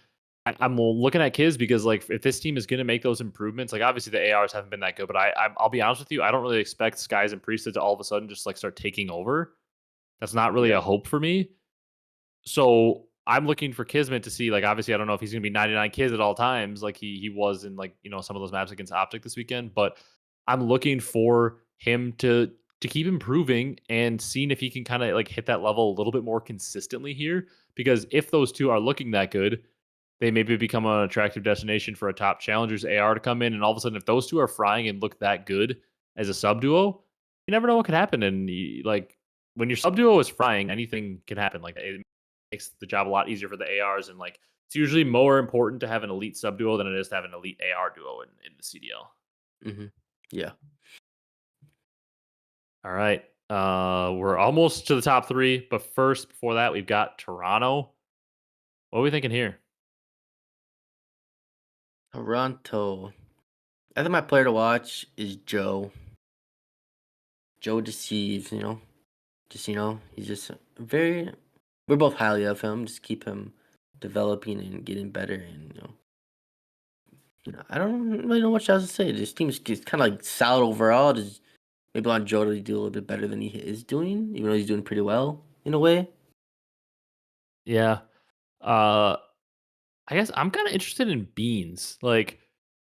I'm looking at Kiz because like if this team is going to make those improvements, like obviously the ARs haven't been that good, but I'll be honest with you, I don't really expect Skies and Priesthood to all of a sudden just like start taking over. That's not really Yeah. a hope for me. So I'm looking for Kismet to see, like, obviously, I don't know if he's gonna be 99 kills at all times, like he was in, like, some of those maps against OpTic this weekend, but I'm looking for him to keep improving and seeing if he can kinda, like, hit that level a little bit more consistently here, because if those 2 are looking that good, they maybe become an attractive destination for a top challengers AR to come in, and all of a sudden, if those 2 are frying and look that good as a sub duo, you never know what could happen, and like, when your sub duo is frying, anything can happen, like, it makes the job a lot easier for the ARs, and, like, it's usually more important to have an elite sub duo than it is to have an elite AR duo in the CDL. Hmm. Yeah. All right, we're almost to the top 3, but first, before that, we've got Toronto. What are we thinking here? Toronto. I think my player to watch is Joe. Joe deceives, just he's just very. We're both highly of him. Just keep him developing and getting better, and I don't really know what else to say. This team is kind of like solid overall. Just maybe on Joe to do a little bit better than he is doing, even though he's doing pretty well in a way. Yeah, uh, I guess I'm kinda interested in Beans, like,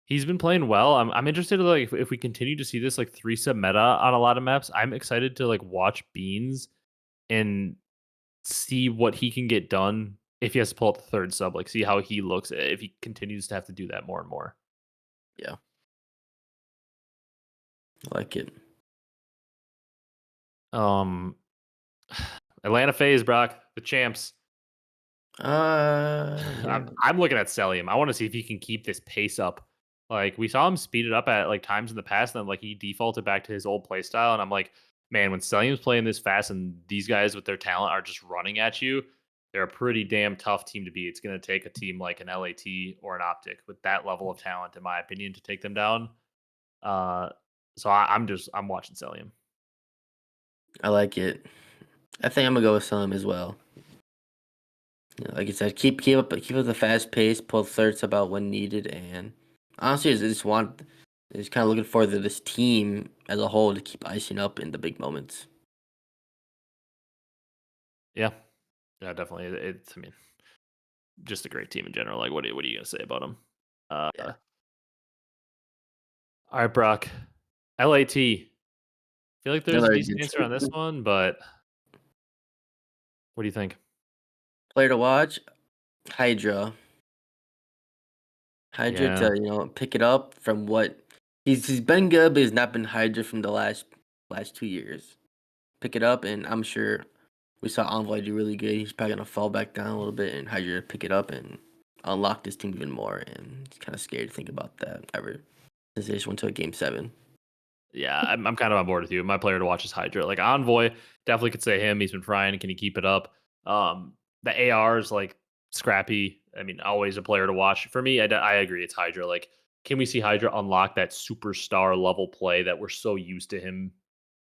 he's been playing well. I'm interested in, like, if we continue to see this, like, 3 sub meta on a lot of maps, I'm excited to, like, watch Beans and see what he can get done if he has to pull out the 3rd sub, like, see how he looks if he continues to have to do that more and more. Yeah, I like it. Um, Atlanta Faze, Brock, the champs. Yeah, I'm looking at Celium. I wanna see if he can keep this pace up. Like, we saw him speed it up at, like, times in the past, and then, like, he defaulted back to his old play style, and I'm like, "Man, when Celium's playing this fast and these guys with their talent are just running at you, they're a pretty damn tough team to beat." It's gonna take a team like an LAT or an OpTic with that level of talent, in my opinion, to take them down. Uh, so I'm watching Celium. I like it. I think I'm gonna go with some as well. Like I said, keep up the fast pace, pull thirds about when needed, and honestly, I just kind of looking forward to this team as a whole to keep icing up in the big moments. Yeah. Yeah, definitely. It's I mean, just a great team in general. Like, what are you gonna say about them? Yeah, All right, Brock. LAT. Feel like there's a another decent good answer on this team. one, but what do you think? Player to watch, Hydra. Hydra Yeah, to pick it up from what he's been good, but he's not been Hydra from the last 2 years. Pick it up, and I'm sure we saw Envoy do really good. He's probably gonna fall back down a little bit, and Hydra pick it up and unlock this team even more. And it's kind of scary to think about that ever since they just went to a game 7. yeah, I'm kind of on board with you. My player to watch is Hydra. Like Envoy, definitely could say him. He's been frying. Can he keep it up? The AR is like scrappy. I mean, always a player to watch. For me, I agree. It's Hydra. Like, can we see Hydra unlock that superstar level play that we're so used to him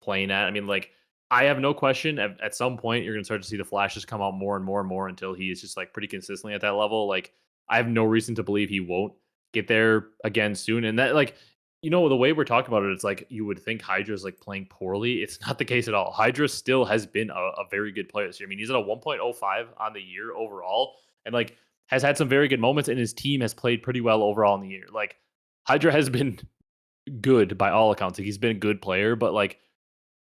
playing at? I mean, like, I have no question at some point you're going to start to see the flashes come out more and more and more until he is just like pretty consistently at that level. Like, I have no reason to believe he won't get there again soon. And that, like, the way we're talking about it, it's like you would think Hydra's like playing poorly. It's not the case at all. Hydra still has been a very good player this year. I mean, he's at a 1.05 on the year overall, and like has had some very good moments, and his team has played pretty well overall in the year. Like, Hydra has been good by all accounts. Like, he's been a good player, but like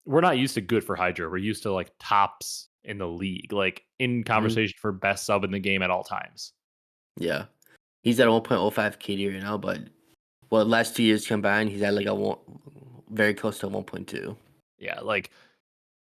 we're not used to good for Hydra. We're used to like tops in the league, like in Hmm. conversation for best sub in the game at all times. Yeah, he's at a 1.05 KD right now, but last 2 years combined, he's at like a one, very close to 1.2. Yeah, like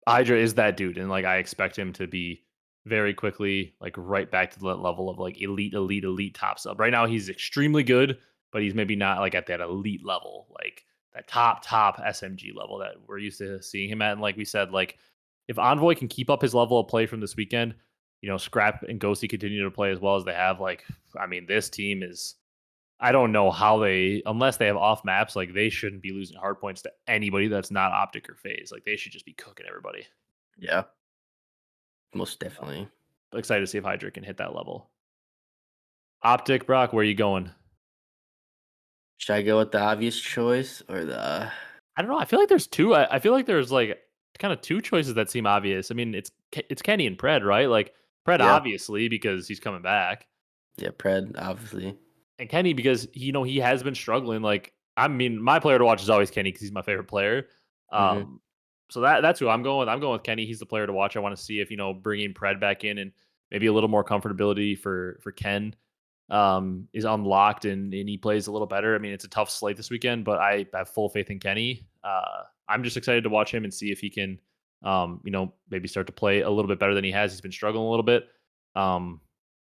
Hydra is that dude, and like I expect him to be very quickly like right back to that level of like elite top sub. Right now he's extremely good, but he's maybe not like at that elite level, like that top SMG level that we're used to seeing him at. And like we said, like if Envoy can keep up his level of play from this weekend, Scrap and Ghosty continue to play as well as they have. Like, I mean, this team is. I don't know how unless they have off maps, like they shouldn't be losing hard points to anybody that's not OpTic or Phase. Like they should just be cooking everybody. Yeah, most definitely. Excited to see if Hydra can hit that level. OpTic, Brock, where are you going? Should I go with the obvious choice or the? I don't know. I feel like there's two. I feel like there's like kind of two choices that seem obvious. I mean, it's Kenny and Pred, right? Like Pred Yeah. obviously because he's coming back, Yeah, Pred, obviously. and Kenny because he has been struggling. Like I mean, my player to watch is always Kenny because he's my favorite player. Mhm. Um, so that's who I'm going with. I'm going with Kenny. He's the player to watch. I want to see if bringing Pred back in and maybe a little more comfortability for Ken is unlocked and he plays a little better. I mean, it's a tough slate this weekend, but I have full faith in Kenny. I'm just excited to watch him and see if he can, maybe start to play a little bit better than he has. He's been struggling a little bit. Um,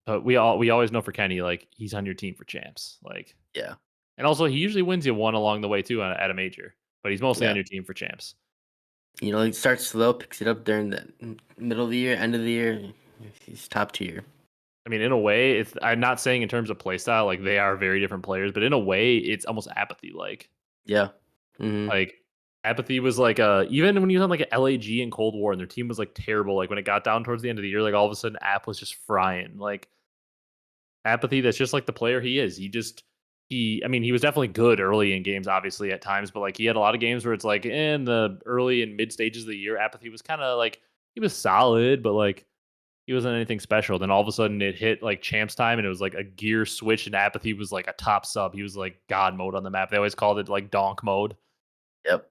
but we always know for Kenny, like he's on your team for champs. Like, Yeah. and also he usually wins you one along the way too at a major, but he's mostly on Yeah. your team for champs. He starts slow, picks it up during the middle of the year, end of the year. He's top tier. I mean, in a way, I'm not saying in terms of play style, like they are very different players, but in a way, it's almost apathy like. Yeah. Mhm. Like, Apathy was like, even when he was on like a LAG in Cold War and their team was like terrible, like when it got down towards the end of the year, like all of a sudden App was just frying. Like Apathy, that's just like the player he is. I mean, he was definitely good early in games, obviously at times, but like he had a lot of games where it's like in the early and mid stages of the year, Apathy was kind of like he was solid, but like he wasn't anything special. Then all of a sudden it hit like champs time and it was like a gear switch and Apathy was like a top sub. He was like God mode on the map. They always called it like donk mode. Yep.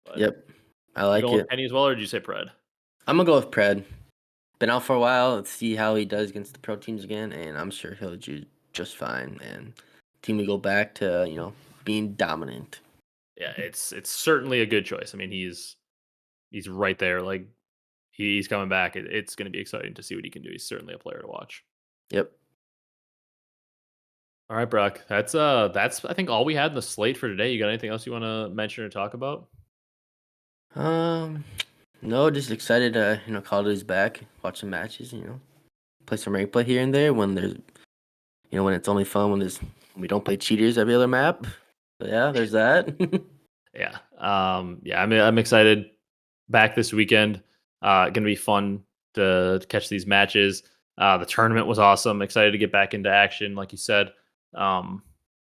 But Yep. I you like going with it. Penny as well, or did you say Pred? I'm gonna go with Pred. Been out for a while. Let's see how he does against the pro teams again, and I'm sure he'll do just fine. And team will go back to being dominant. Yeah, it's certainly a good choice. I mean, he's right there. Like he's coming back. It's going to be exciting to see what he can do. He's certainly a player to watch. Yep. All right, Brock. That's I think all we had in the slate for today. You got anything else you want to mention or talk about? Um, no, just excited to call Duty's back, watch some matches, play some rank play here and there when there's when it's only fun when we don't play cheaters every other map. But yeah, there's that. Yeah. Yeah. I'm excited. Back this weekend. Gonna be fun to catch these matches. The tournament was awesome. Excited to get back into action, like you said. Um,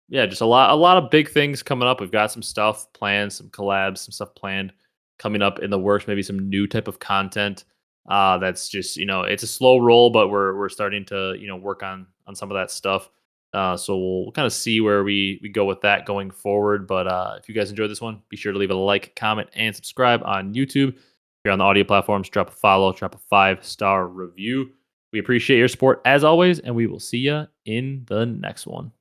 yeah, just a lot of big things coming up. We've got some stuff planned, some collabs, some stuff planned coming up in the works. Maybe some new type of content. That's just it's a slow roll, but we're starting to work on some of that stuff. So we'll kind of see where we go with that going forward. But if you guys enjoyed this one, be sure to leave a like, comment, and subscribe on YouTube. If you're on the audio platforms, drop a follow, drop a 5-star review. We appreciate your support as always, and we will see you in the next one.